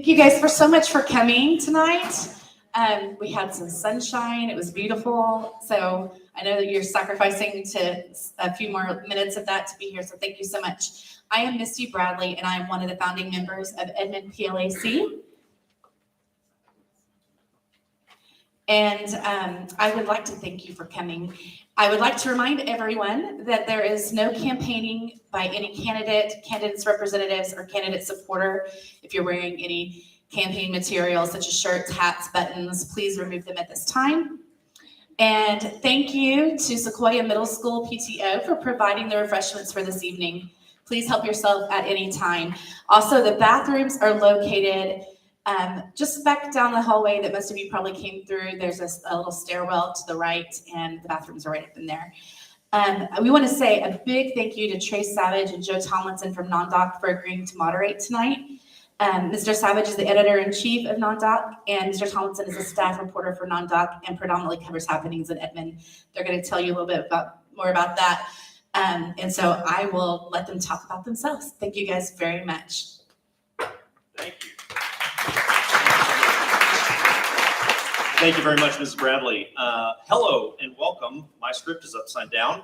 Thank you guys so much for coming tonight. We had some sunshine. It was beautiful. So I know that you're sacrificing to a few more minutes of that to be here. So thank you so much. I am Misty Bradley, and I am one of the founding members of Edmond PLAC. And I would like to thank you for coming. I would like to remind everyone that there is no campaigning by any candidate, candidates representatives, or candidate supporter. If you're wearing any campaign materials such as shirts, hats, buttons, please remove them at this time. And thank you to Sequoyah Middle School PTO for providing the refreshments for this evening. Please help yourself at any time. Also, the bathrooms are located just back down the hallway that most of you probably came through. There's a little stairwell to the right, and the bathrooms are right up in there. We want to say a big thank you to Trace Savage and Joe Tomlinson from NonDoc for agreeing to moderate tonight. Mr. Savage is the editor-in-chief of NonDoc, and Mr. Tomlinson is a staff reporter for NonDoc and predominantly covers happenings in Edmond. They're going to tell you a little bit more about that. And so I will let them talk about themselves. Thank you guys very much. Thank you. Thank you very much, Mrs. Bradley. Hello and welcome. My script is upside down.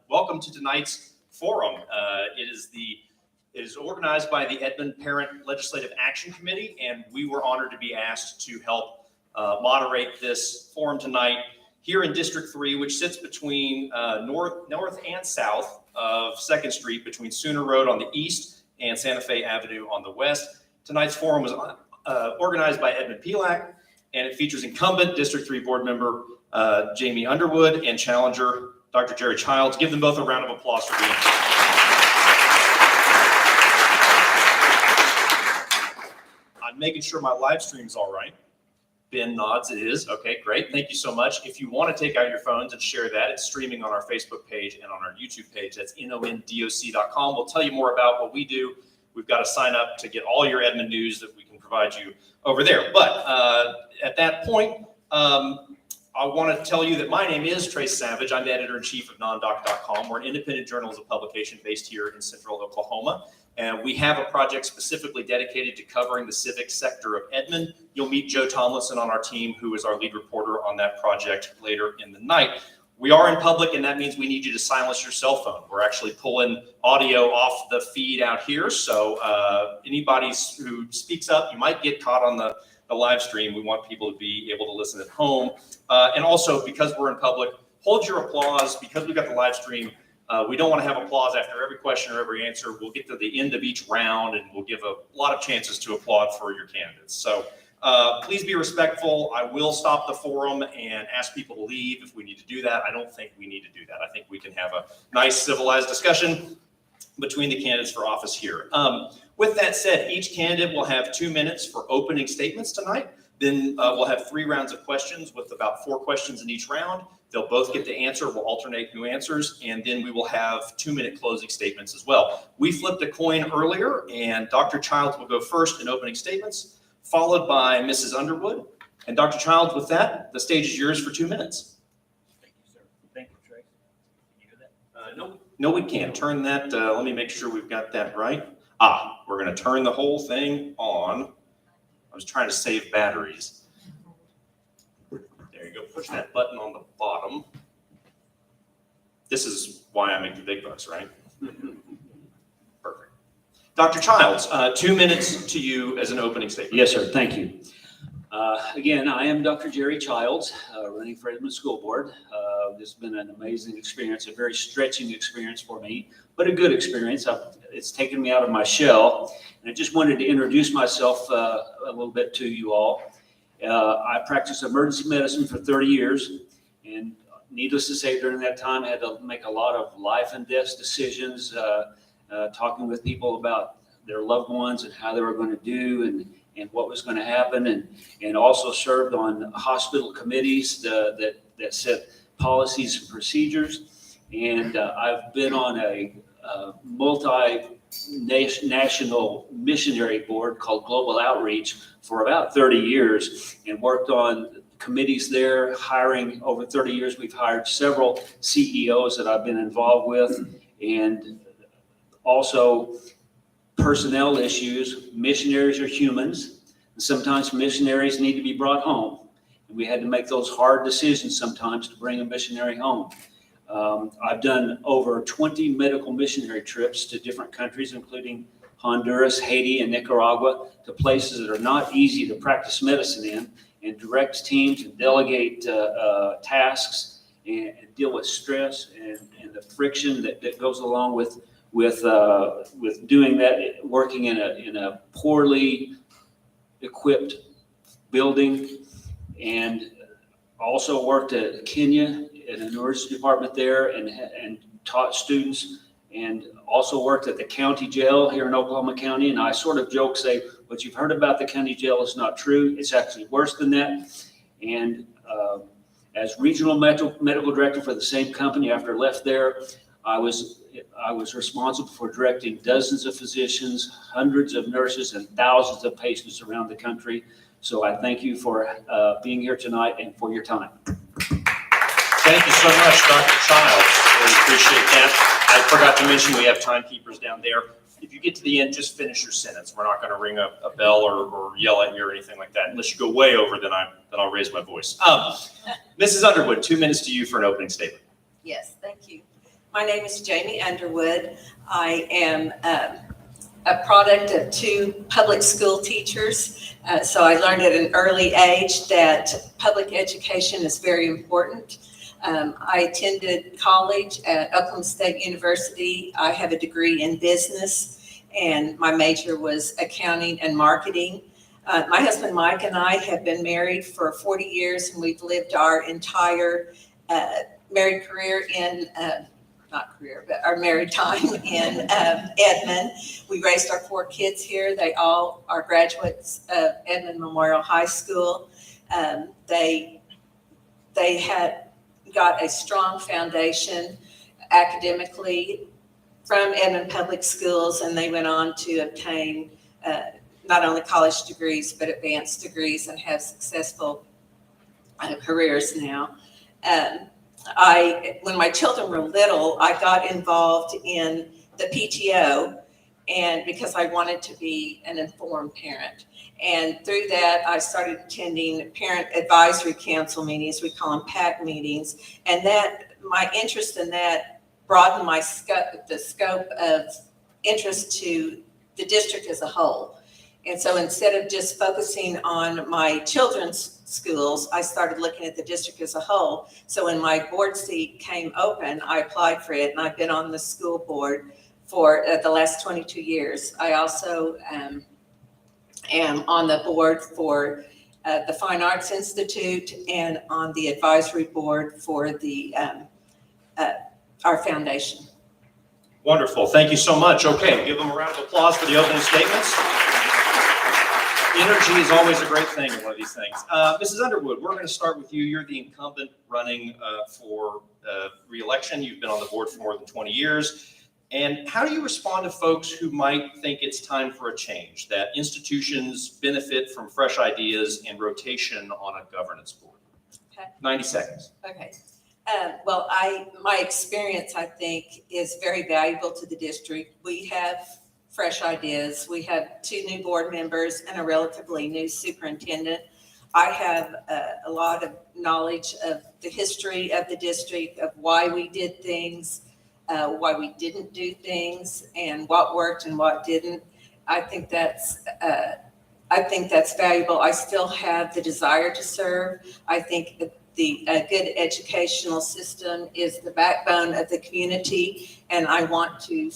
Welcome to tonight's forum. It is organized by the Edmond Parent Legislative Action Committee, and we were honored to be asked to help moderate this forum tonight here in District 3, which sits between north and south of 2nd Street, between Sooner Road on the east and Santa Fe Avenue on the west. Tonight's forum was organized by Edmond PLAC, and it features incumbent District 3 board member Jamie Underwood and challenger Dr. Jerry Childs. Give them both a round of applause for being here. I'm making sure my live stream's all right. Ben nods, it is. Okay, great. Thank you so much. If you want to take out your phones and share that, it's streaming on our Facebook page and on our YouTube page. That's nondoc.com. We'll tell you more about what we do. We've got to sign up to get all your Edmond news that we can provide you over there. But at that point, I want to tell you that my name is Trace Savage. I'm the editor-in-chief of nondoc.com. We're an independent journalism publication based here in central Oklahoma. And we have a project specifically dedicated to covering the civic sector of Edmond. You'll meet Joe Tomlinson on our team, who is our lead reporter on that project later in the night. We are in public, and that means we need you to silence your cell phone. We're actually pulling audio off the feed out here. So anybody who speaks up, you might get caught on the live stream. We want people to be able to listen at home. And also, because we're in public, hold your applause. Because we've got the live stream, we don't want to have applause after every question or every answer. We'll get to the end of each round, and we'll give a lot of chances to applaud for your candidates. So please be respectful. I will stop the forum and ask people to leave if we need to do that. I don't think we need to do that. I think we can have a nice civilized discussion between the candidates for office here. With that said, each candidate will have 2 minutes for opening statements tonight. Then we'll have 3 rounds of questions with about 4 questions in each round. They'll both get to answer. We'll alternate who answers, and then we will have 2-minute closing statements as well. We flipped a coin earlier, and Dr. Childs will go first in opening statements, followed by Mrs. Underwood. And Dr. Childs, with that, the stage is yours for 2 minutes. Thank you, sir. Thank you, Trace. Can you hear that? No, we can't. Turn that. Let me make sure we've got that right. We're going to turn the whole thing on. I was trying to save batteries. There you go. Push that button on the bottom. This is why I make the big bucks, right? Perfect. Dr. Childs, 2 minutes to you as an opening statement. Yes, sir. Thank you. Again, I am Dr. Jerry Childs, running for Edmond School Board. This has been an amazing experience, a very stretching experience for me, but a good experience. It's taken me out of my shell, and I just wanted to introduce myself a little bit to you all. I practiced emergency medicine for 30 years, and needless to say, during that time, I had to make a lot of life and death decisions, talking with people about their loved ones and how they were going to do and what was going to happen, and also served on hospital committees that set policies and procedures. And I've been on a multi-national missionary board called Global Outreach for about 30 years and worked on committees there, hiring over 30 years. We've hired several CEOs that I've been involved with, and also personnel issues. Missionaries are humans, And sometimes missionaries need to be brought home. And we had to make those hard decisions sometimes to bring a missionary home. I've done over 20 medical missionary trips to different countries, including Honduras, Haiti, and Nicaragua, to places that are not easy to practice medicine in, and direct teams and delegate tasks and deal with stress and the friction that goes along with doing that, working in a poorly equipped building. And also worked at Kenya in a nurse department there and taught students, and also worked at the county jail here in Oklahoma County. And I sort of joke, say, what you've heard about the county jail is not true. It's actually worse than that. And as regional medical director for the same company, after I left there, I was responsible for directing dozens of physicians, hundreds of nurses, and thousands of patients around the country. So I thank you for being here tonight and for your time. Thank you so much, Dr. Childs. Really appreciate that. I forgot to mention we have timekeepers down there. If you get to the end, just finish your sentence. We're not going to ring a bell or yell at you or anything like that. Unless you go way over, then I'll raise my voice. Mrs. Underwood, 2 minutes to you for an opening statement. Yes, thank you. My name is Jamie Underwood. I am a product of 2 public school teachers. So I learned at an early age that public education is very important. I attended college at Oklahoma State University. I have a degree in business, and my major was accounting and marketing. My husband Mike and I have been married for 40 years, and we've lived our entire married career in our married time in Edmond. We raised our 4 kids here. They all are graduates of Edmond Memorial High School. They had got a strong foundation academically from Edmond Public Schools, and they went on to obtain not only college degrees, but advanced degrees, and have successful careers now. When my children were little, I got involved in the PTO, and because I wanted to be an informed parent. And through that, I started attending parent advisory council meetings. We call them PAC meetings. And that my interest in that broadened my the scope of interest to the district as a whole. And so instead of just focusing on my children's schools, I started looking at the district as a whole. So when my board seat came open, I applied for it, and I've been on the school board for the last 22 years. I also am on the board for the Fine Arts Institute and on the advisory board for the our foundation. Wonderful. Thank you so much. Okay, give them a round of applause for the opening statements. Energy is always a great thing in one of these things. Mrs. Underwood, we're going to start with you. You're the incumbent running for re-election. You've been on the board for more than 20 years. And how do you respond to folks who might think it's time for a change, that institutions benefit from fresh ideas and rotation on a governance board? Okay. 90 seconds. Okay. Well, my experience, I think, is very valuable to the district. We have fresh ideas. We have 2 new board members and a relatively new superintendent. I have a lot of knowledge of the history of the district, of why we did things, why we didn't do things, and what worked and what didn't. I think that's valuable. I still have the desire to serve. I think the good educational system is the backbone of the community, and I want to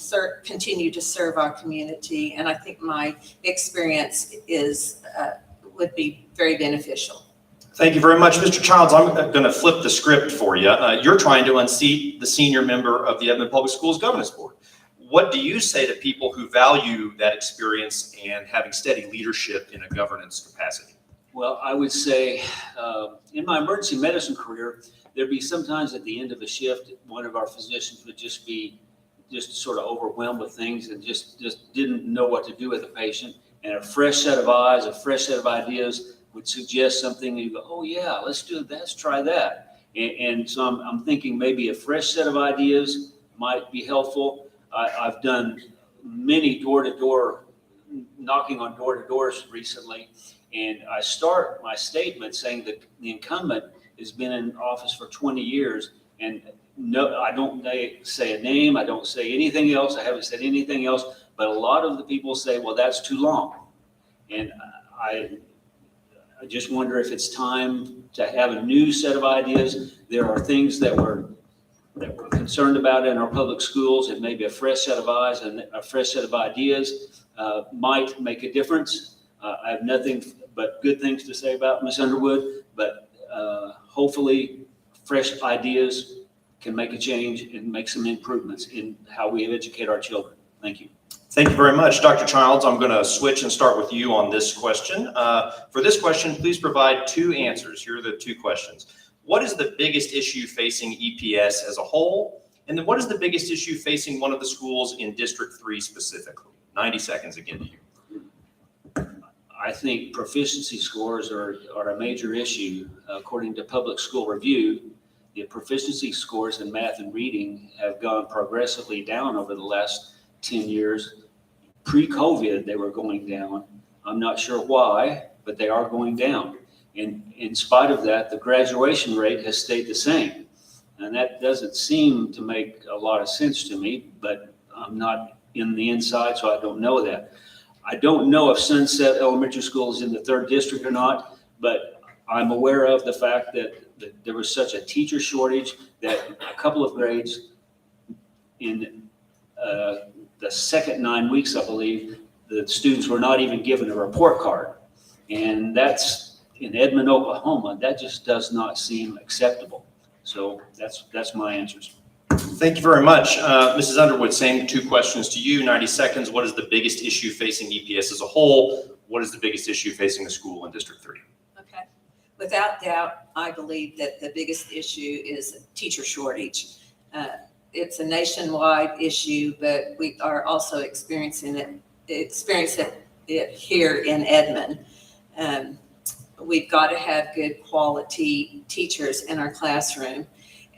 continue to serve our community. And I think my experience would be very beneficial. Thank you very much, Mr. Childs. I'm going to flip the script for you. You're trying to unseat the senior member of the Edmond Public Schools Governance Board. What do you say to people who value that experience and having steady leadership in a governance capacity? Well, I would say in my emergency medicine career, there'd be sometimes at the end of a shift, one of our physicians would just sort of overwhelmed with things and just didn't know what to do with the patient. And a fresh set of eyes, a fresh set of ideas would suggest something, and you go, oh yeah, let's do that, let's try that. And so I'm thinking maybe a fresh set of ideas might be helpful. I've done many door-to-door knocking on door-to-doors recently, and I start my statement saying that the incumbent has been in office for 20 years, and no, I don't say a name, I don't say anything else, I haven't said anything else, but a lot of the people say, well, that's too long. And I just wonder if it's time to have a new set of ideas. There are things that we're concerned about in our public schools, and maybe a fresh set of eyes and a fresh set of ideas might make a difference. I have nothing but good things to say about Ms. Underwood, but hopefully fresh ideas can make a change and make some improvements in how we educate our children. Thank you. Thank you very much. Dr. Childs, I'm going to switch and start with you on this question. For this question, please provide 2 answers. Here are the 2 questions. What is the biggest issue facing EPS as a whole? And then what is the biggest issue facing one of the schools in District 3 specifically? 90 seconds again to you. I think proficiency scores are a major issue. According to Public School Review, the proficiency scores in math and reading have gone progressively down over the last 10 years. Pre-COVID, they were going down. I'm not sure why, but they are going down. And in spite of that, the graduation rate has stayed the same. And that doesn't seem to make a lot of sense to me, but I'm not in the inside, so I don't know that. I don't know if Sunset Elementary School is in the 3rd district or not, but I'm aware of the fact that there was such a teacher shortage that a couple of grades in the second 9 weeks, I believe, the students were not even given a report card. And that's in Edmond, Oklahoma. That just does not seem acceptable. So that's my answers. Thank you very much. Mrs. Underwood, same 2 questions to you, 90 seconds. What is the biggest issue facing EPS as a whole? What is the biggest issue facing the school in District 3? Okay. Without doubt, I believe that the biggest issue is teacher shortage. It's a nationwide issue, but we are also experiencing it here in Edmond. We've got to have good quality teachers in our classroom.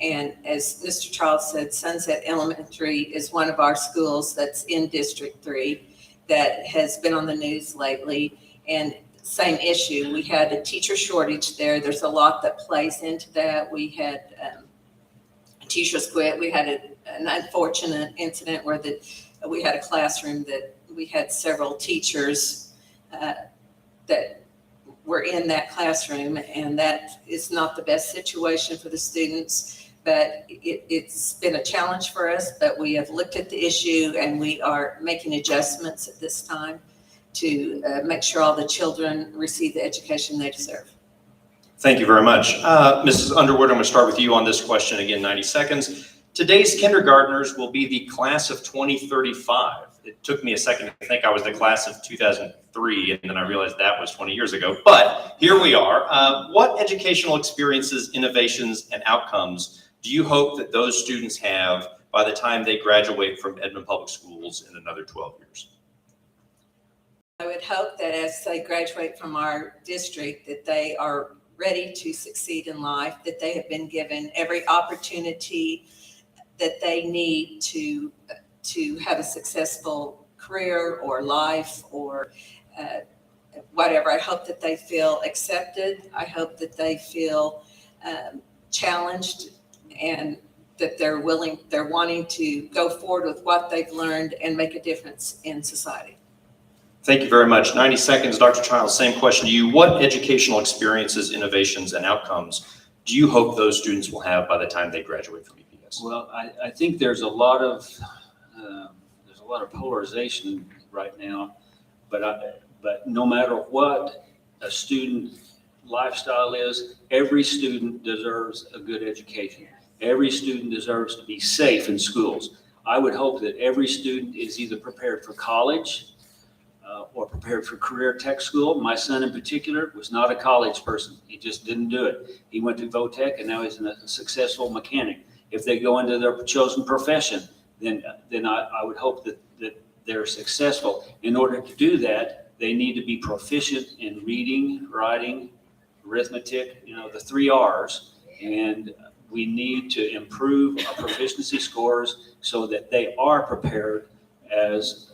And as Mr. Charles said, Sunset Elementary is one of our schools that's in District 3 that has been on the news lately. And same issue, we had a teacher shortage there. There's a lot that plays into that. We had teachers quit. We had an unfortunate incident where we had a classroom that we had several teachers that were in that classroom, and that is not the best situation for the students. But it's been a challenge for us, but we have looked at the issue and we are making adjustments at this time to make sure all the children receive the education they deserve. Thank you very much. Mrs. Underwood, I'm going to start with you on this question again, 90 seconds. Today's kindergartners will be the class of 2035. It took me a second to think I was the class of 2003, and then I realized that was 20 years ago. But here we are. What educational experiences, innovations, and outcomes do you hope that those students have by the time they graduate from Edmond Public Schools in another 12 years? I would hope that as they graduate from our district, that they are ready to succeed in life, that they have been given every opportunity that they need to have a successful career or life or whatever. I hope that they feel accepted. I hope that they feel challenged, and that they're wanting to go forward with what they've learned and make a difference in society. Thank you very much. 90 seconds, Dr. Childs, same question to you. What educational experiences, innovations, and outcomes do you hope those students will have by the time they graduate from EPS? Well, I think there's a lot of polarization right now, but no matter what a student lifestyle is, every student deserves a good education. Every student deserves to be safe in schools. I would hope that every student is either prepared for college or prepared for career tech school. My son in particular was not a college person. He just didn't do it. He went to VOTech and now he's a successful mechanic. If they go into their chosen profession, then I would hope that they're successful. In order to do that, they need to be proficient in reading, writing, arithmetic, the 3 R's. And we need to improve our proficiency scores so that they are prepared as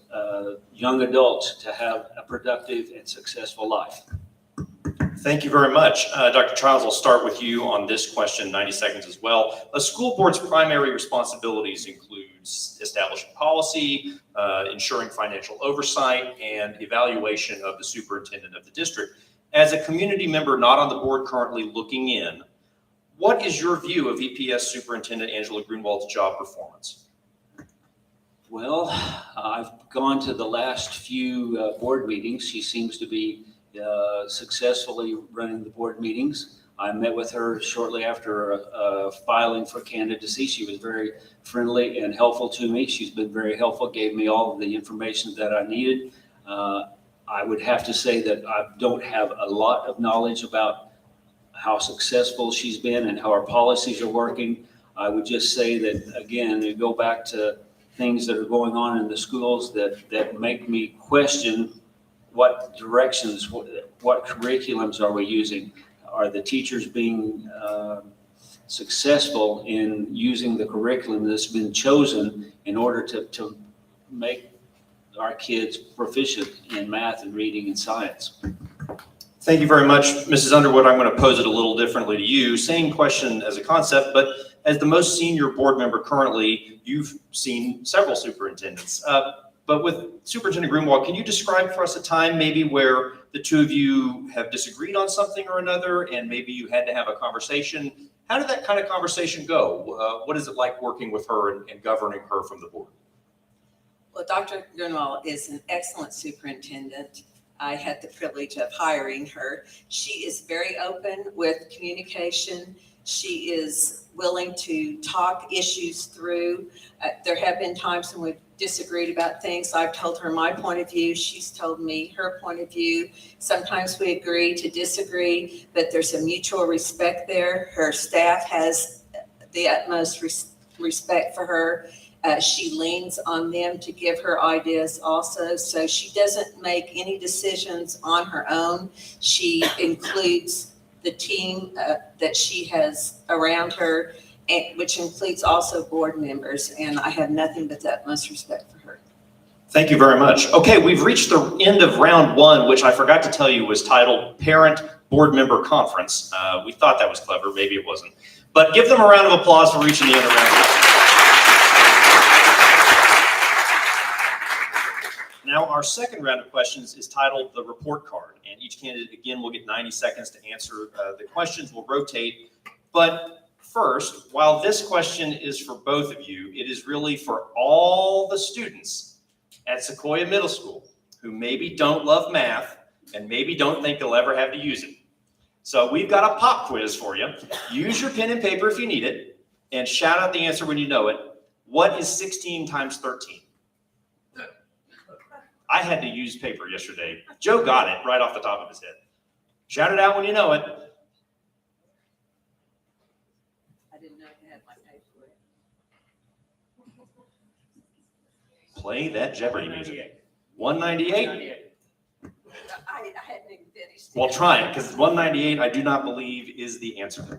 young adults to have a productive and successful life. Thank you very much. Dr. Childs, I'll start with you on this question, 90 seconds as well. A school board's primary responsibilities includes establishing policy, ensuring financial oversight, and evaluation of the superintendent of the district. As a community member not on the board currently looking in, what is your view of EPS Superintendent Angela Grunwald's job performance? Well, I've gone to the last few board meetings. She seems to be successfully running the board meetings. I met with her shortly after filing for candidacy. She was very friendly and helpful to me. She's been very helpful, gave me all of the information that I needed. I would have to say that I don't have a lot of knowledge about how successful she's been and how our policies are working. I would just say that, again, we go back to things that are going on in the schools that make me question what directions, what curriculums are we using? Are the teachers being successful in using the curriculum that's been chosen in order to make our kids proficient in math and reading and science? Thank you very much, Mrs. Underwood. I'm going to pose it a little differently to you. Same question as a concept, but as the most senior board member currently, you've seen several superintendents. But with Superintendent Grunwald, can you describe for us a time maybe where the two of you have disagreed on something or another, and maybe you had to have a conversation? How did that kind of conversation go? What is it like working with her and governing her from the board? Well, Dr. Grunwald is an excellent superintendent. I had the privilege of hiring her. She is very open with communication. She is willing to talk issues through. There have been times when we've disagreed about things. I've told her my point of view. She's told me her point of view. Sometimes we agree to disagree, but there's a mutual respect there. Her staff has the utmost respect for her. She leans on them to give her ideas also. So she doesn't make any decisions on her own. She includes the team that she has around her, which includes also board members. And I have nothing but the utmost respect for her. Thank you very much. Okay, we've reached the end of round one, which I forgot to tell you was titled Parent Board Member Conference. We thought that was clever, maybe it wasn't. But give them a round of applause for reaching the end of round one. Now, our second round of questions is titled The Report Card, and each candidate, again, will get 90 seconds to answer the questions. We'll rotate. But first, while this question is for both of you, it is really for all the students at Sequoyah Middle School who maybe don't love math and maybe don't think they'll ever have to use it. So we've got a pop quiz for you. Use your pen and paper if you need it, and shout out the answer when you know it. What is 16 times 13? I had to use paper yesterday. Joe got it right off the top of his head. Shout it out when you know it. I didn't know you had my paper. Play that Jeopardy music. 198? I hadn't even finished. Well, try it, because 198, I do not believe, is the answer.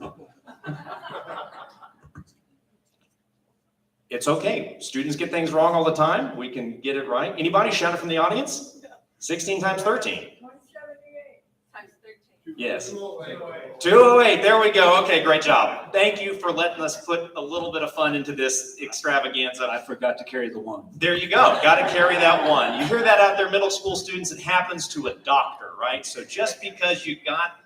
It's okay. Students get things wrong all the time. We can get it right. Anybody shout it from the audience? 16 times 13. 178 times 13. Yes. 208. There we go. Okay, great job. Thank you for letting us put a little bit of fun into this extravaganza. I forgot to carry the one. There you go. Got to carry that one. You hear that out there, middle school students? It happens to a doctor, right? So just because you got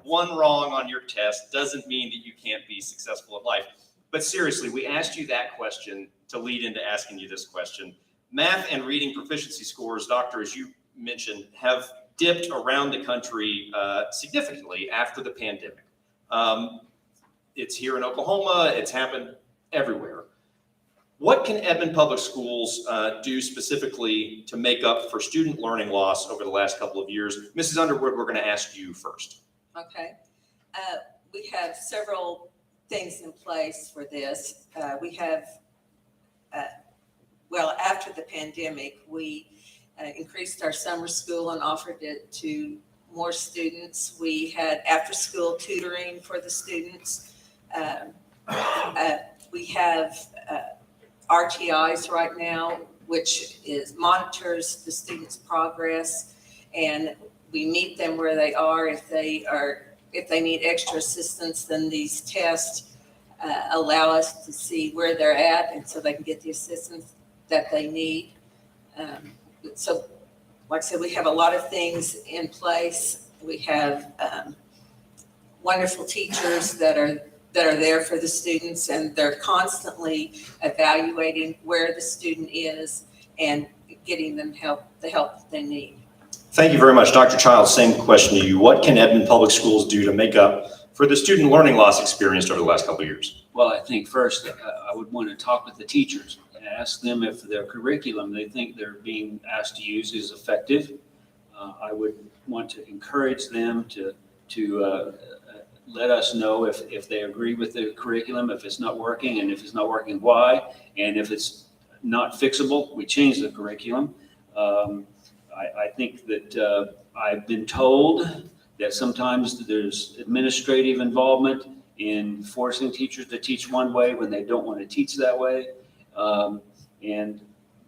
one wrong on your test doesn't mean that you can't be successful in life. But seriously, we asked you that question to lead into asking you this question. Math and reading proficiency scores, Doctor, as you mentioned, have dipped around the country significantly after the pandemic. It's here in Oklahoma. It's happened everywhere. What can Edmond Public Schools do specifically to make up for student learning loss over the last couple of years? Mrs. Underwood, we're going to ask you first. Okay. We have several things in place for this. We have, well, after the pandemic, we increased our summer school and offered it to more students. We had after-school tutoring for the students. We have RTIs right now which monitors the students' progress, and we meet them where they are. If they need extra assistance, then these tests allow us to see where they're at, and so they can get the assistance that they need. So, like I said, we have a lot of things in place. We have wonderful teachers that are there for the students, and they're constantly evaluating where the student is and getting them the help that they need. Thank you very much. Dr. Childs, same question to you. What can Edmond Public Schools do to make up for the student learning loss experienced over the last couple of years? Well, I think first I would want to talk with the teachers and ask them if their curriculum they think they're being asked to use is effective. I would want to encourage them to let us know if they agree with the curriculum, if it's not working, and if it's not working, why, and if it's not fixable, we change the curriculum. I think that I've been told that sometimes there's administrative involvement in forcing teachers to teach one way when they don't want to teach that way. And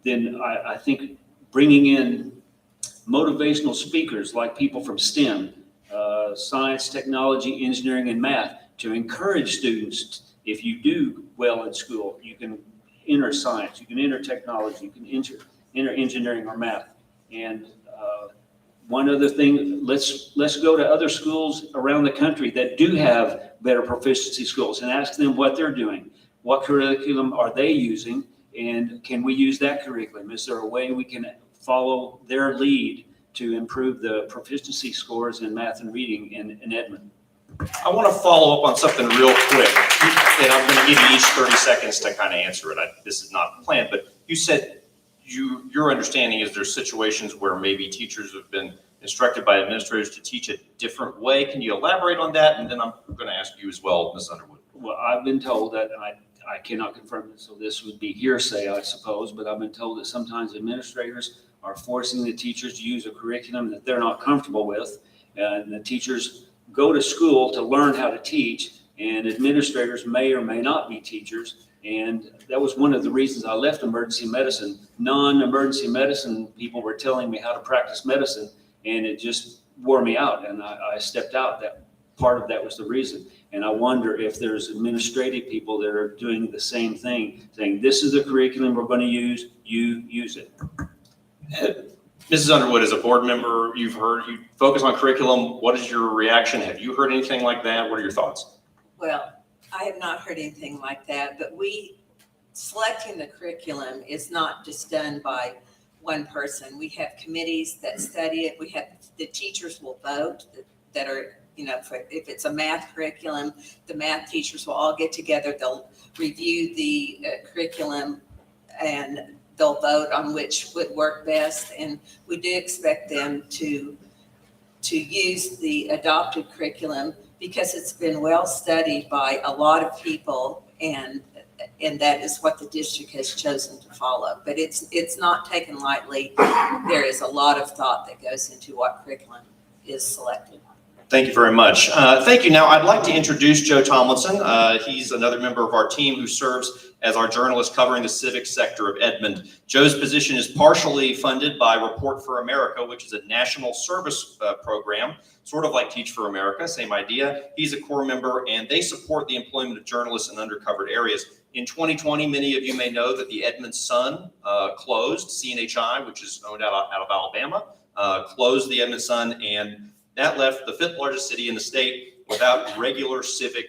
then I think bringing in motivational speakers like people from STEM, science, technology, engineering, and math, to encourage students. If you do well in school, you can enter science, you can enter technology, you can enter engineering or math. And one other thing, let's go to other schools around the country that do have better proficiency schools and ask them what they're doing. What curriculum are they using, and can we use that curriculum? Is there a way we can follow their lead to improve the proficiency scores in math and reading in Edmond? I want to follow up on something real quick, and I'm going to give you each 30 seconds to kind of answer it. This is not planned, but you said your understanding is there's situations where maybe teachers have been instructed by administrators to teach a different way. Can you elaborate on that? And then I'm going to ask you as well, Ms. Underwood. Well, I've been told that, and I cannot confirm it, so this would be hearsay, I suppose, but I've been told that sometimes administrators are forcing the teachers to use a curriculum that they're not comfortable with, and the teachers go to school to learn how to teach, and administrators may or may not be teachers. And that was one of the reasons I left emergency medicine. Non-emergency medicine people were telling me how to practice medicine, and it just wore me out, and I stepped out. That part of that was the reason. And I wonder if there's administrative people that are doing the same thing, saying, this is the curriculum we're going to use, you use it. Mrs. Underwood, as a board member, you focus on curriculum. What is your reaction? Have you heard anything like that? What are your thoughts? Well, I have not heard anything like that, but selecting the curriculum is not just done by one person. We have committees that study it. We have the teachers will vote that are, if it's a math curriculum, the math teachers will all get together. They'll review the curriculum and they'll vote on which would work best. And we do expect them to use the adopted curriculum because it's been well studied by a lot of people, and that is what the district has chosen to follow. But it's not taken lightly. There is a lot of thought that goes into what curriculum is selected. Thank you very much. Thank you. Now, I'd like to introduce Joe Tomlinson. He's another member of our team who serves as our journalist covering the civic sector of Edmond. Joe's position is partially funded by Report for America, which is a national service program, sort of like Teach for America, same idea. He's a core member, and they support the employment of journalists in undercovered areas. In 2020, many of you may know that the Edmond Sun closed. CNHI, which is owned out of Alabama, closed the Edmond Sun, and that left the 5th largest city in the state without regular civic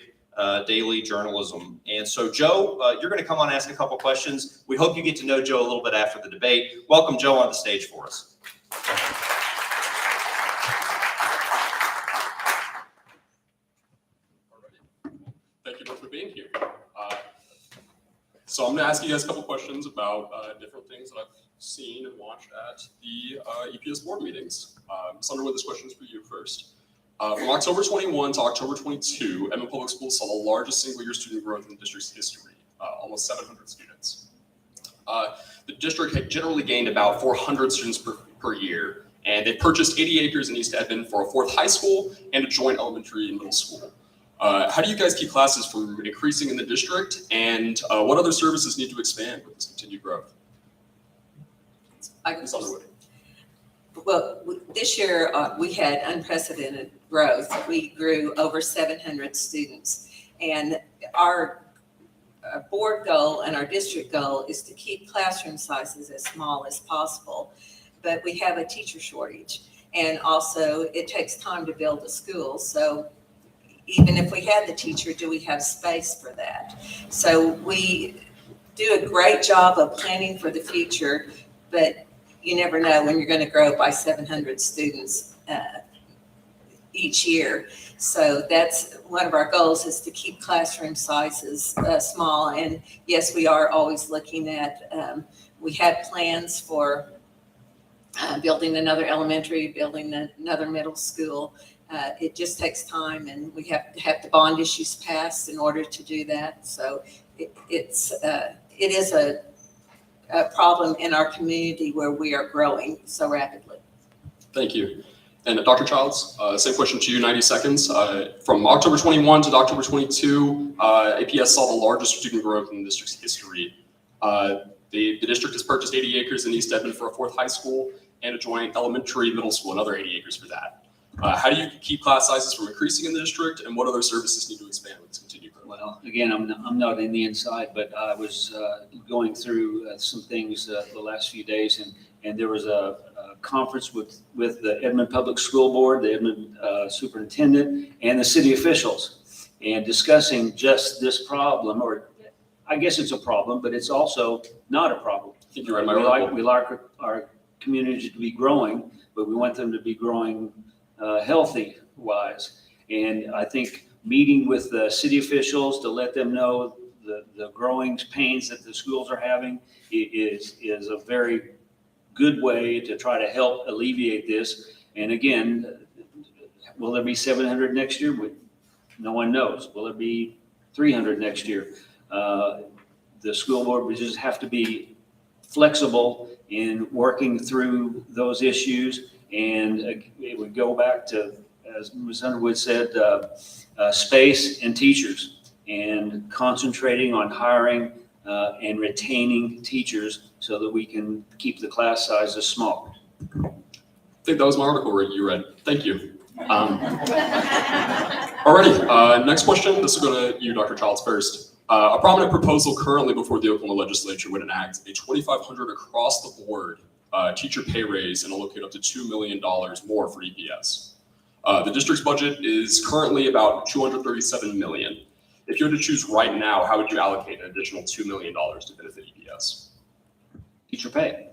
daily journalism. And so, Joe, you're going to come on and ask a couple questions. We hope you get to know Joe a little bit after the debate. Welcome Joe on the stage for us. Thank you both for being here. So I'm going to ask you guys a couple questions about different things that I've seen and watched at the EPS board meetings. Ms. Underwood, this question is for you first. From October 21 to October 22, Edmond Public Schools saw the largest single-year student growth in the district's history, almost 700 students. The district had generally gained about 400 students per year, and they purchased 80 acres in East Edmond for a 4th high school and a joint elementary and middle school. How do you guys keep classes from increasing in the district, and what other services need to expand with this continued growth? Ms. Underwood. Well, this year, we had unprecedented growth. We grew over 700 students. And our board goal and our district goal is to keep classroom sizes as small as possible. But we have a teacher shortage. And also, it takes time to build a school. So even if we had the teacher, do we have space for that? So we do a great job of planning for the future, but you never know when you're going to grow by 700 students each year. So that's one of our goals, is to keep classroom sizes small. And yes, we are always looking at, we had plans for building another elementary, building another middle school. It just takes time, and we have to have the bond issues passed in order to do that. So it is a problem in our community where we are growing so rapidly. Thank you. And Dr. Childs, same question to you, 90 seconds. From October 21 to October 22, APS saw the largest student growth in the district's history. The district has purchased 80 acres in East Edmond for a 4th high school and a joint elementary middle school, another 80 acres for that. How do you keep class sizes from increasing in the district, and what other services need to expand with this continued growth? Well, again, I'm not in the inside, but I was going through some things the last few days, and there was a conference with the Edmond Public School Board, the Edmond superintendent, and the city officials, and discussing just this problem, or I guess it's a problem, but it's also not a problem. I think you're right. We like our community to be growing, but we want them to be growing healthy wise. And I think meeting with the city officials to let them know the growing pains that the schools are having is a very good way to try to help alleviate this. And again, will there be 700 next year? No one knows. Will it be 300 next year? The school board would just have to be flexible in working through those issues. And it would go back to, as Ms. Underwood said, space and teachers, and concentrating on hiring and retaining teachers so that we can keep the class sizes small. I think that was my article you read. Thank you. Alrighty, next question. This will go to you, Dr. Childs, first. A prominent proposal currently before the Oklahoma legislature would enact a $2,500 across the board teacher pay raise and allocate up to $2 million more for EPS. The district's budget is currently about $237 million. If you were to choose right now, how would you allocate an additional $2 million to benefit EPS? Teacher pay.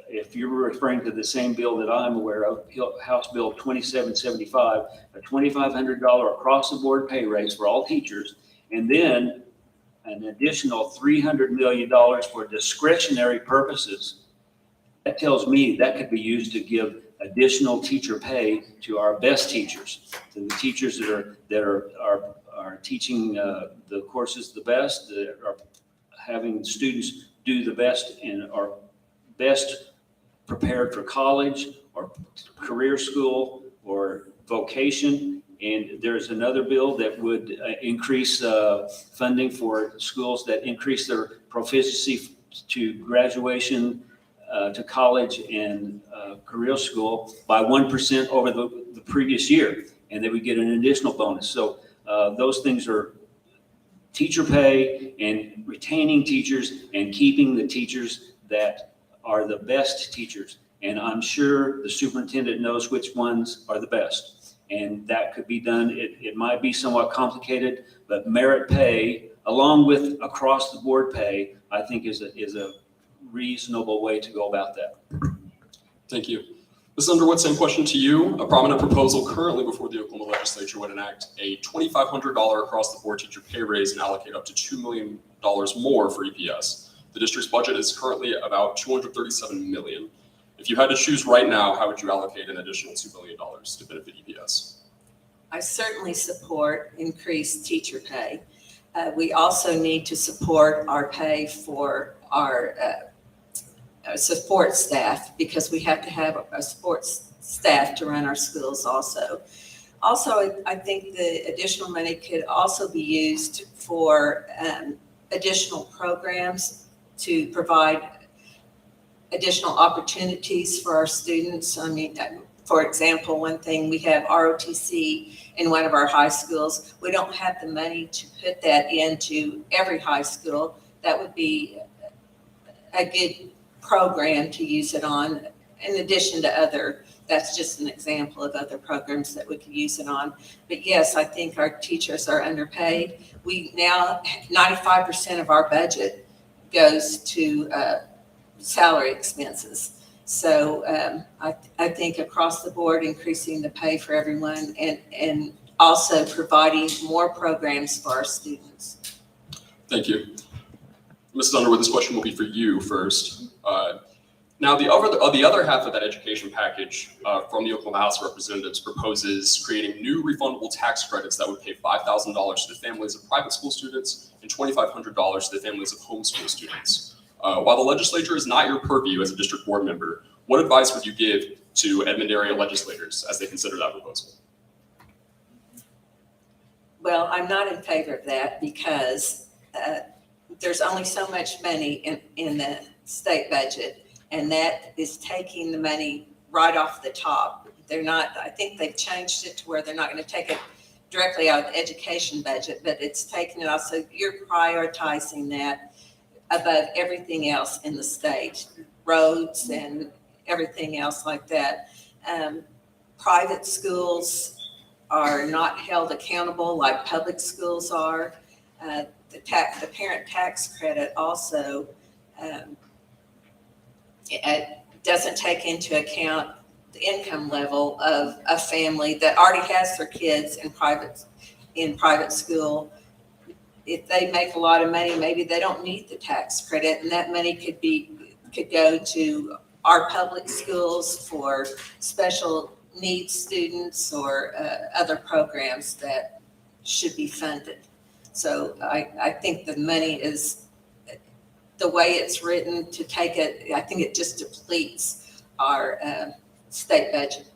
If you're referring to the same bill that I'm aware of, House Bill 2775, a $2,500 across the board pay raise for all teachers, and then an additional $300 million for discretionary purposes. That tells me that could be used to give additional teacher pay to our best teachers, to the teachers that are teaching the courses the best, that are having students do the best and are best prepared for college or career school or vocation. And there's another bill that would increase funding for schools that increase their proficiency to graduation to college and career school by 1% over the previous year, and they would get an additional bonus. So those things are teacher pay and retaining teachers and keeping the teachers that are the best teachers. And I'm sure the superintendent knows which ones are the best. And that could be done. It might be somewhat complicated, but merit pay along with across the board pay, I think is a reasonable way to go about that. Thank you. Ms. Underwood, same question to you. A prominent proposal currently before the Oklahoma legislature would enact a $2,500 across the board teacher pay raise and allocate up to $2 million more for EPS. The district's budget is currently about $237 million. If you had to choose right now, how would you allocate an additional $2 million to benefit EPS? I certainly support increased teacher pay. We also need to support our pay for our support staff, because we have to have a support staff to run our schools also. Also, I think the additional money could also be used for additional programs to provide additional opportunities for our students. I mean, for example, one thing, we have ROTC in one of our high schools. We don't have the money to put that into every high school. That would be a good program to use it on, in addition to other, that's just an example of other programs that we could use it on. But yes, I think our teachers are underpaid. We now, 95% of our budget goes to salary expenses. So I think across the board, increasing the pay for everyone and also providing more programs for our students. Thank you. Mrs. Underwood, this question will be for you first. Now, the other half of that education package from the Oklahoma House of Representatives proposes creating new refundable tax credits that would pay $5,000 to the families of private school students and $2,500 to the families of homeschool students. While the legislature is not your purview as a district board member, what advice would you give to Edmond area legislators as they consider that proposal? Well, I'm not in favor of that because there's only so much money in the state budget, and that is taking the money right off the top. They're not, I think they've changed it to where they're not going to take it directly out of the education budget, but it's taking it off. So you're prioritizing that above everything else in the state, roads and everything else like that. Private schools are not held accountable like public schools are. The parent tax credit also it doesn't take into account the income level of a family that already has their kids in private school. If they make a lot of money, maybe they don't need the tax credit, and that money could go to our public schools for special needs students or other programs that should be funded. So I think the money is, the way it's written to take it, I think it just depletes our state budget.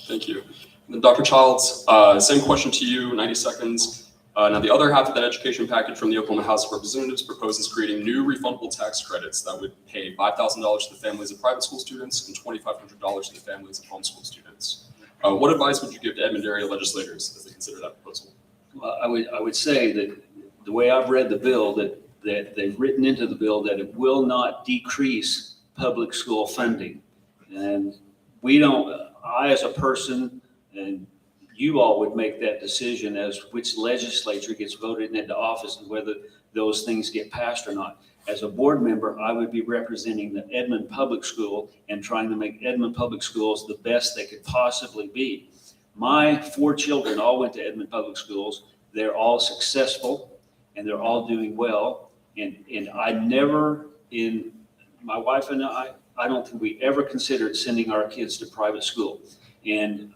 Thank you. And then Dr. Childs, same question to you, 90 seconds. Now, the other half of that education package from the Oklahoma House of Representatives proposes creating new refundable tax credits that would pay $5,000 to the families of private school students and $2,500 to the families of homeschool students. What advice would you give to Edmond area legislators as they consider that proposal? Well, I would say that the way I've read the bill, that they've written into the bill that it will not decrease public school funding. And I as a person, and you all would make that decision as which legislature gets voted into office and whether those things get passed or not. As a board member, I would be representing the Edmond Public School and trying to make Edmond Public Schools the best they could possibly be. My 4 children all went to Edmond Public Schools. They're all successful and they're all doing well. And I never, in my wife and I don't think we ever considered sending our kids to private school. And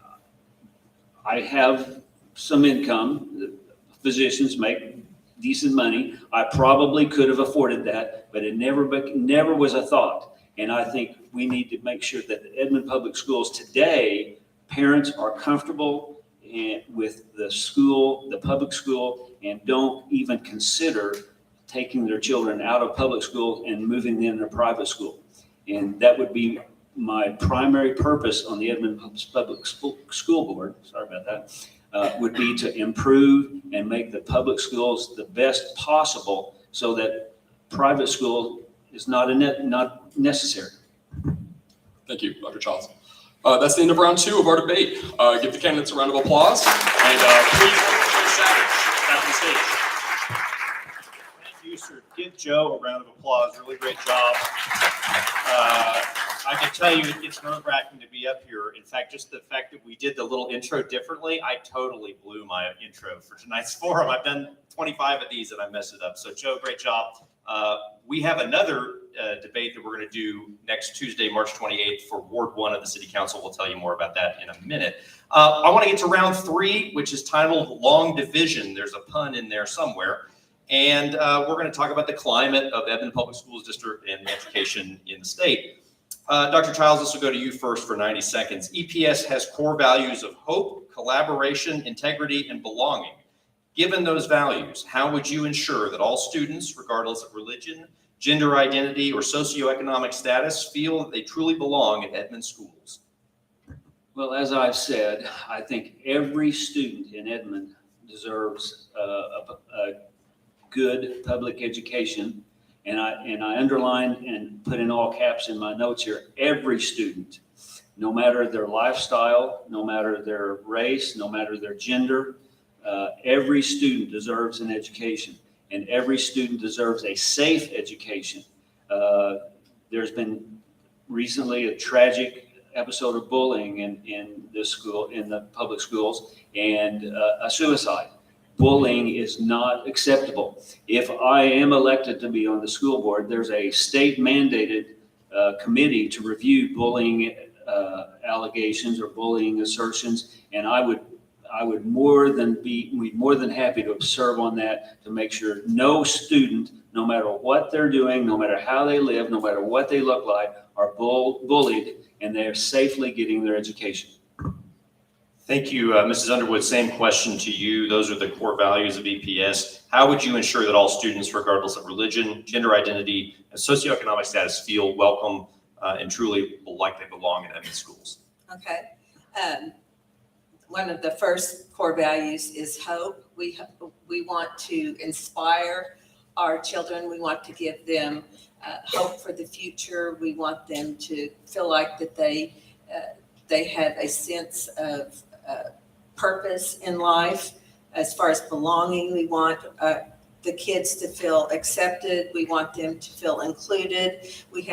I have some income. Physicians make decent money. I probably could have afforded that, but it never was a thought. And I think we need to make sure that the Edmond Public Schools today, parents are comfortable with the school, the public school, and don't even consider taking their children out of public school and moving them to private school. And that would be my primary purpose on the Edmond Public School Board, sorry about that, would be to improve and make the public schools the best possible so that private school is not necessary. Thank you, Dr. Childs. That's the end of round 2 of our debate. Give the candidates a round of applause. And please welcome Joe Savage back on stage. Thank you, sir. Give Joe a round of applause. Really great job. I can tell you it's nerve-wracking to be up here. In fact, just the fact that we did the little intro differently, I totally blew my intro for tonight's forum. I've done 25 of these and I messed it up. So Joe, great job. We have another debate that we're going to do next Tuesday, March 28th for Ward 1 of the City Council. We'll tell you more about that in a minute. I want to get to round 3, which is titled Long Division. There's a pun in there somewhere. And we're going to talk about the climate of Edmond Public Schools District and education in the state. Dr. Childs, this will go to you first for 90 seconds. EPS has core values of hope, collaboration, integrity, and belonging. Given those values, how would you ensure that all students, regardless of religion, gender identity, or socioeconomic status feel that they truly belong at Edmond schools? Well, as I've said, I think every student in Edmond deserves a good public education. And I underlined and put in all caps in my notes here, every student, no matter their lifestyle, no matter their race, no matter their gender, every student deserves an education, and every student deserves a safe education. There's been recently a tragic episode of bullying in this school, in the public schools, and a suicide. Bullying is not acceptable. If I am elected to be on the school board, there's a state mandated committee to review bullying allegations or bullying assertions, and I would be more than happy to serve on that to make sure no student, no matter what they're doing, no matter how they live, no matter what they look like, are bullied, and they are safely getting their education. Thank you, Mrs. Underwood. Same question to you. Those are the core values of EPS. How would you ensure that all students, regardless of religion, gender identity, and socioeconomic status, feel welcome and truly like they belong in Edmond schools? Okay. One of the first core values is hope. We want to inspire our children. We want to give them hope for the future. We want them to feel like that they have a sense of purpose in life. As far as belonging, we want the kids to feel accepted. We want them to feel included. We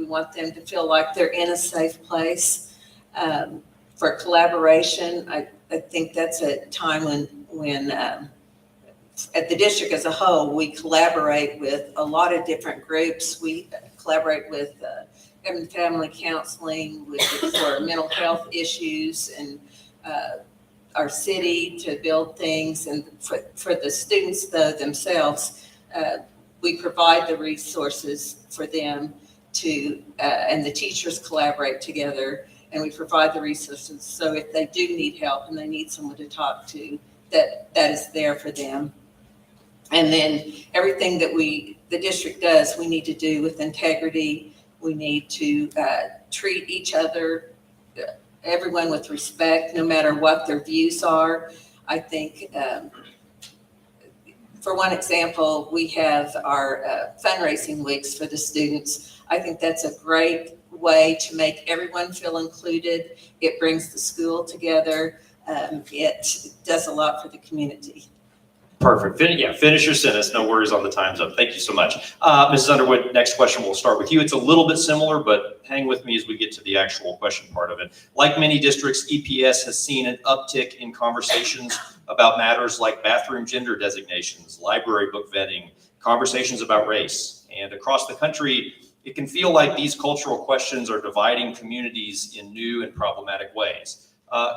want them to feel like they're in a safe place. For collaboration, I think that's a time when at the district as a whole, we collaborate with a lot of different groups. We collaborate with Edmond Family Counseling for mental health issues, and our city to build things. And for the students though themselves, we provide the resources for them to, and the teachers collaborate together, and we provide the resources. So if they do need help and they need someone to talk to, that is there for them. And then everything that the district does, we need to do with integrity. We need to treat each other, everyone with respect, no matter what their views are. I think, for one example, we have our fundraising weeks for the students. I think that's a great way to make everyone feel included. It brings the school together. It does a lot for the community. Perfect. Finish your sentence. No worries on the time's up. Thank you so much. Mrs. Underwood, next question, we'll start with you. It's a little bit similar, but hang with me as we get to the actual question part of it. Like many districts, EPS has seen an uptick in conversations about matters like bathroom gender designations, library book vetting, conversations about race. And across the country, it can feel like these cultural questions are dividing communities in new and problematic ways.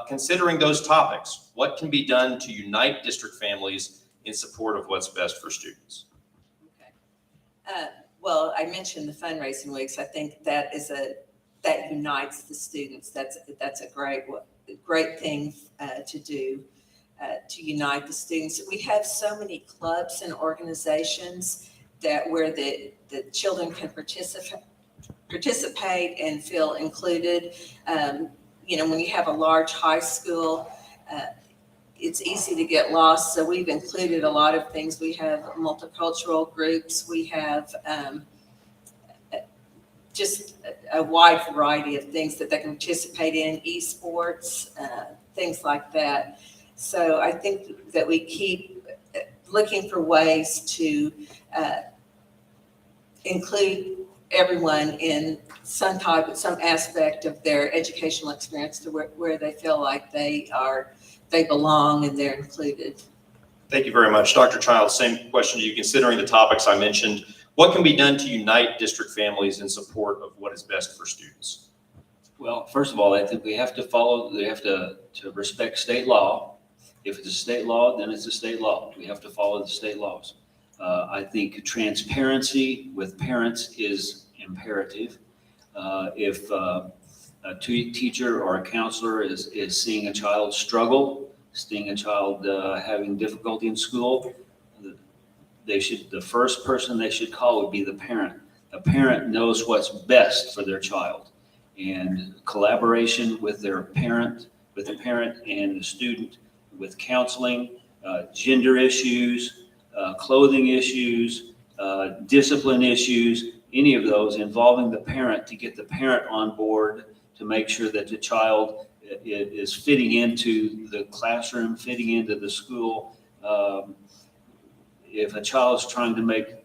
Considering those topics, what can be done to unite district families in support of what's best for students? Okay. Well, I mentioned the fundraising weeks. I think that unites the students. That's a great thing to do, to unite the students. We have so many clubs and organizations where the children can participate and feel included. When you have a large high school, it's easy to get lost. So we've included a lot of things. We have multicultural groups. We have just a wide variety of things that they can participate in, esports, things like that. So I think that we keep looking for ways to include everyone in some aspect of their educational experience to where they feel like they belong and they're included. Thank you very much. Dr. Childs, same question to you. Considering the topics I mentioned, what can be done to unite district families in support of what is best for students? Well, first of all, I think we have to respect state law. If it's a state law, then it's a state law. We have to follow the state laws. I think transparency with parents is imperative. If a teacher or a counselor is seeing a child struggle, seeing a child having difficulty in school, the first person they should call would be the parent. The parent knows what's best for their child, and collaboration with their parent, with the parent and the student, with counseling, gender issues, clothing issues, discipline issues, any of those involving the parent, to get the parent on board to make sure that the child is fitting into the classroom, fitting into the school. If a child is trying to make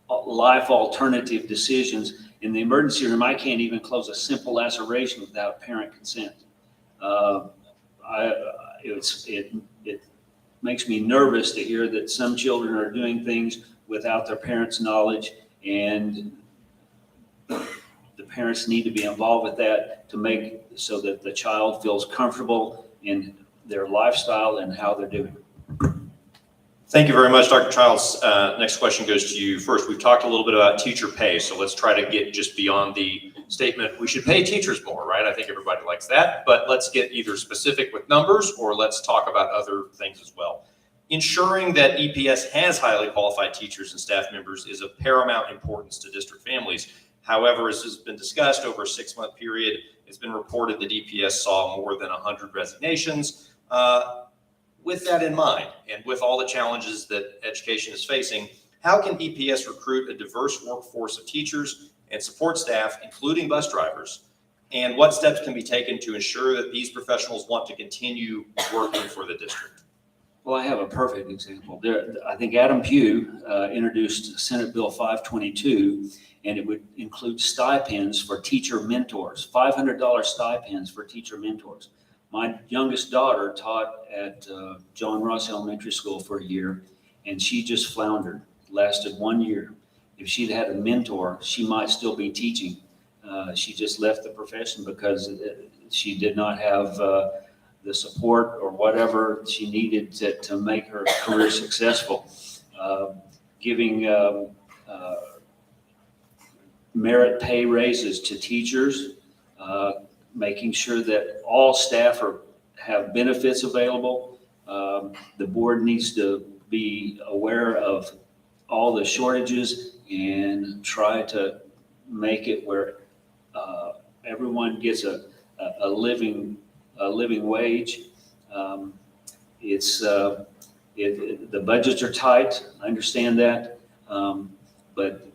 life alternative decisions in the emergency room, I can't even close a simple laceration without parent consent. It makes me nervous to hear that some children are doing things without their parents' knowledge, and the parents need to be involved with that to make so that the child feels comfortable in their lifestyle and how they're doing. Thank you very much, Dr. Childs. Next question goes to you first. We've talked a little bit about teacher pay, so let's try to get just beyond the statement, we should pay teachers more, right? I think everybody likes that, but let's get either specific with numbers or let's talk about other things as well. Ensuring that EPS has highly qualified teachers and staff members is of paramount importance to district families. However, as has been discussed over a 6-month period, it's been reported that EPS saw more than 100 resignations. With that in mind, and with all the challenges that education is facing, how can EPS recruit a diverse workforce of teachers and support staff, including bus drivers? And what steps can be taken to ensure that these professionals want to continue working for the district? Well, I have a perfect example. I think Adam Pugh introduced Senate Bill 522, and it would include stipends for teacher mentors, $500 stipends for teacher mentors. My youngest daughter taught at John Ross Elementary School for a year, and she just floundered, lasted 1 year. If she'd had a mentor, she might still be teaching. She just left the profession because she did not have the support or whatever she needed to make her career successful. Giving merit pay raises to teachers, making sure that all staff have benefits available. The board needs to be aware of all the shortages and try to make it where everyone gets a living wage. The budgets are tight. I understand that, but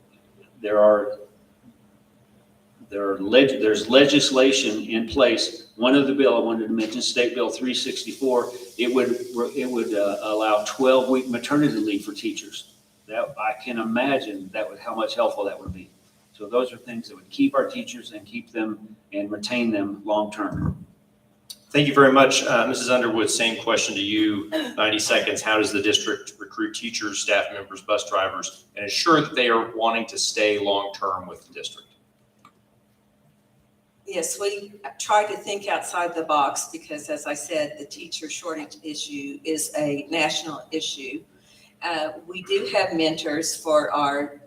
there's legislation in place. One of the bill I wanted to mention, State Bill 364, it would allow 12-week maternity leave for teachers. That I can imagine how much helpful that would be. So those are things that would keep our teachers and keep them and retain them long term. Thank you very much, Mrs. Underwood. Same question to you. 90 seconds. How does the district recruit teachers, staff members, bus drivers, and ensure that they are wanting to stay long term with the district? Yes, we try to think outside the box because, as I said, the teacher shortage issue is a national issue. We do have mentors for our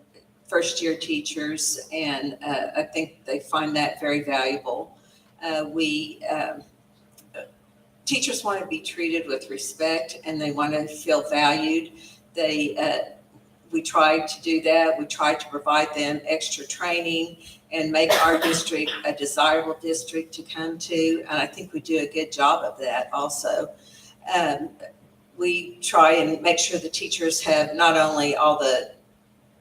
first-year teachers, and I think they find that very valuable. Teachers want to be treated with respect, and they want to feel valued. We try to do that. We try to provide them extra training and make our district a desirable district to come to. And I think we do a good job of that also. We try and make sure the teachers have not only all the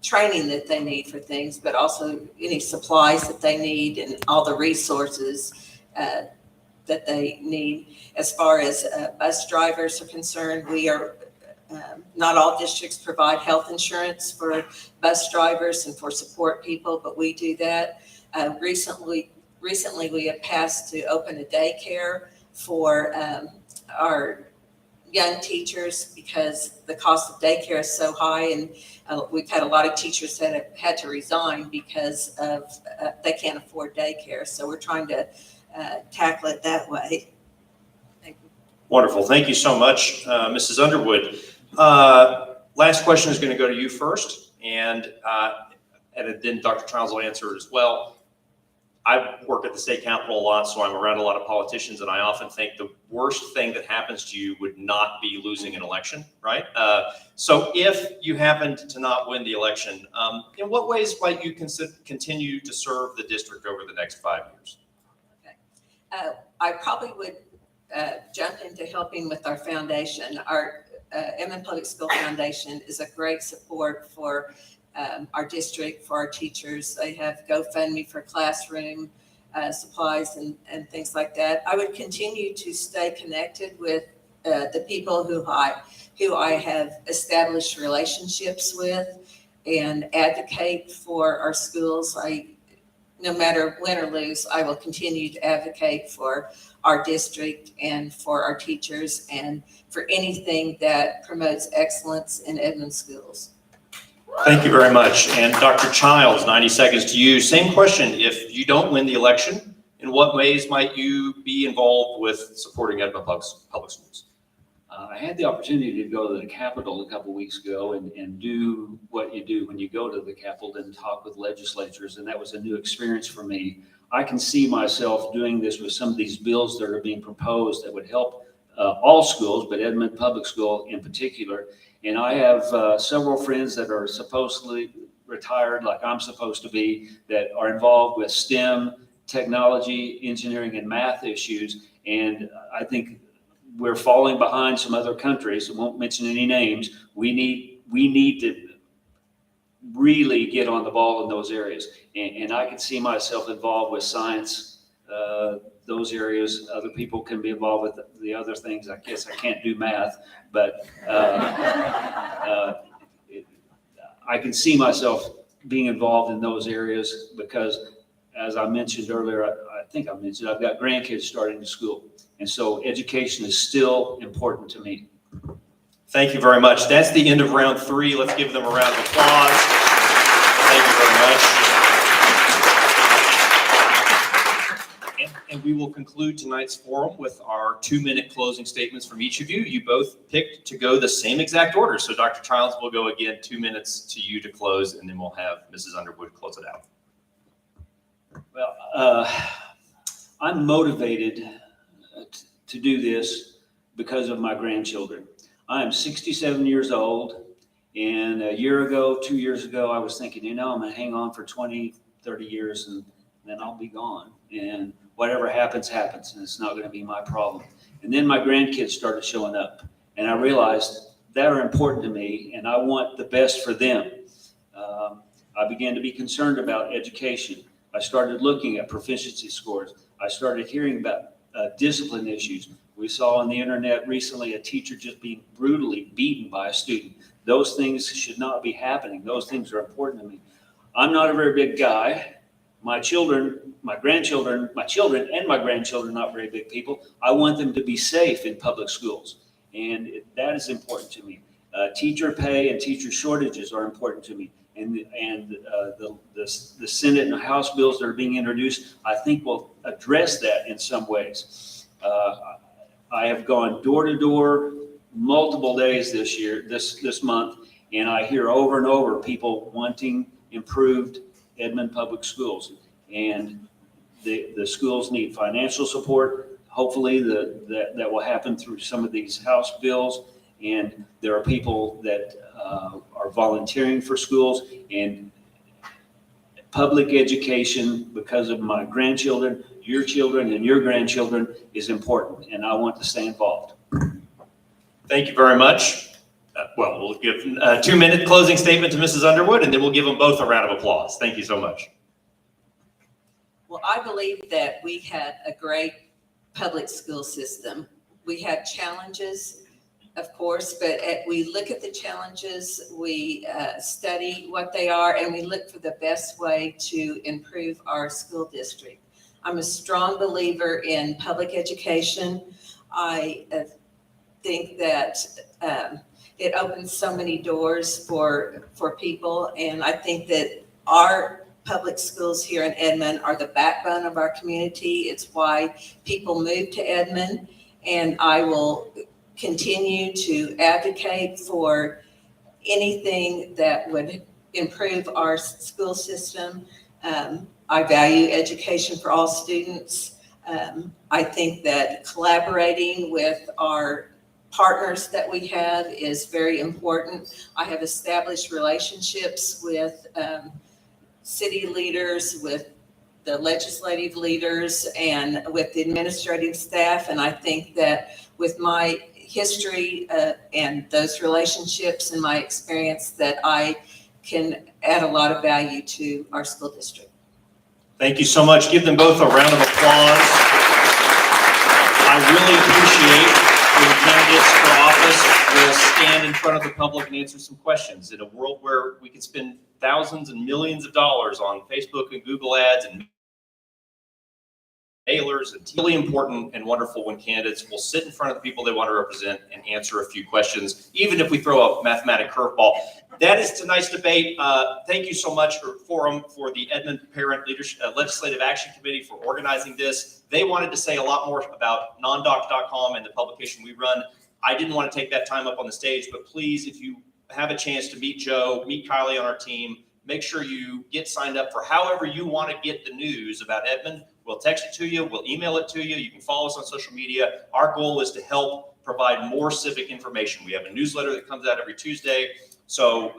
training that they need for things, but also any supplies that they need and all the resources that they need. As far as bus drivers are concerned, not all districts provide health insurance for bus drivers and for support people, but we do that. Recently we have passed to open a daycare for our young teachers because the cost of daycare is so high, and we've had a lot of teachers that have had to resign because of they can't afford daycare. So we're trying to tackle it that way. Thank you. Wonderful. Thank you so much, Mrs. Underwood. Last question is going to go to you first, and then Dr. Childs will answer it as well. I work at the state capitol a lot, so I'm around a lot of politicians, and I often think the worst thing that happens to you would not be losing an election, right? So if you happened to not win the election, in what ways might you continue to serve the district over the next 5 years? Okay. I probably would jump into helping with our foundation. Our Edmond Public School Foundation is a great support for our district, for our teachers. They have GoFundMe for classroom supplies and things like that. I would continue to stay connected with the people who I have established relationships with and advocate for our schools. No matter win or lose, I will continue to advocate for our district and for our teachers and for anything that promotes excellence in Edmond schools. Thank you very much. And Dr. Childs, 90 seconds to you. Same question. If you don't win the election, in what ways might you be involved with supporting Edmond Public Schools? I had the opportunity to go to the Capitol a couple weeks ago and do what you do when you go to the Capitol and talk with legislatures, and that was a new experience for me. I can see myself doing this with some of these bills that are being proposed that would help all schools, but Edmond Public School in particular. And I have several friends that are supposedly retired, like I'm supposed to be, that are involved with STEM, technology, engineering, and math issues. And I think we're falling behind some other countries. I won't mention any names. We need to really get on the ball in those areas. And I can see myself involved with science, those areas. Other people can be involved with the other things. I guess I can't do math, but I can see myself being involved in those areas because, as I mentioned earlier, I think I mentioned, I've got grandkids starting to school. And so education is still important to me. Thank you very much. That's the end of round 3. Let's give them a round of applause. Thank you very much. And we will conclude tonight's forum with our 2-minute closing statements from each of you. You both picked to go the same exact order. So Dr. Childs will go again, 2 minutes to you to close, and then we'll have Mrs. Underwood close it out. Well, I'm motivated to do this because of my grandchildren. I am 67 years old, and a year ago, 2 years ago, I was thinking, I'm going to hang on for 20, 30 years, and then I'll be gone. And whatever happens, happens, and it's not going to be my problem. And then my grandkids started showing up, and I realized they're important to me, and I want the best for them. I began to be concerned about education. I started looking at proficiency scores. I started hearing about discipline issues. We saw on the internet recently a teacher just being brutally beaten by a student. Those things should not be happening. Those things are important to me. I'm not a very big guy. My children and my grandchildren are not very big people. I want them to be safe in public schools, and that is important to me. Teacher pay and teacher shortages are important to me. And the Senate and House bills that are being introduced, I think will address that in some ways. I have gone door to door multiple days this month, and I hear over and over people wanting improved Edmond Public Schools. And the schools need financial support. Hopefully that will happen through some of these House bills. And there are people that are volunteering for schools, and public education, because of my grandchildren, your children, and your grandchildren, is important, and I want to stay involved. Thank you very much. We'll give a 2-minute closing statement to Mrs. Underwood, and then we'll give them both a round of applause. Thank you so much. Well, I believe that we had a great public school system. We had challenges, of course, but we look at the challenges, we study what they are, and we look for the best way to improve our school district. I'm a strong believer in public education. I think that it opens so many doors for people, and I think that our public schools here in Edmond are the backbone of our community. It's why people move to Edmond, and I will continue to advocate for anything that would improve our school system. I value education for all students. I think that collaborating with our partners that we have is very important. I have established relationships with city leaders, with the legislative leaders, and with the administrative staff. And I think that with my history and those relationships and my experience, that I can add a lot of value to our school district. Thank you so much. Give them both a round of applause. I really appreciate when candidates for office will stand in front of the public and answer some questions. In a world where we could spend thousands and millions of dollars on Facebook and Google ads and mailers, it's really important and wonderful when candidates will sit in front of the people they want to represent and answer a few questions, even if we throw a mathematic curveball. That is tonight's debate. Thank you so much for the Edmond Parent Legislative Action Committee for organizing this. They wanted to say a lot more about nondoc.com and the publication we run. I didn't want to take that time up on the stage, but please, if you have a chance to meet Joe, meet Kylie on our team, make sure you get signed up for however you want to get the news about Edmond. We'll text it to you. We'll email it to you. You can follow us on social media. Our goal is to help provide more civic information. We have a newsletter that comes out every Tuesday. So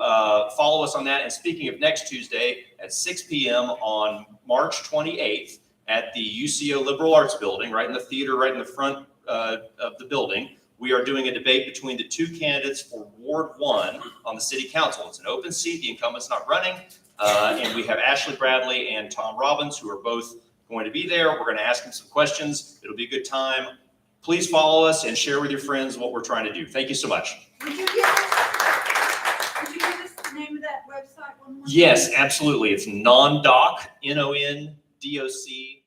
follow us on that. And speaking of next Tuesday at 6 p.m. on March 28th at the UCO Liberal Arts Building, right in the theater, right in the front of the building, we are doing a debate between the two candidates for Ward 1 on the City Council. It's an open seat. The incumbent's not running. And we have Ashley Bradley and Tom Robbins, who are both going to be there. We're going to ask them some questions. It'll be a good time. Please follow us and share with your friends what we're trying to do. Thank you so much. Would you give us the name of that website one more time? Yes, absolutely. It's nondoc, NONDOC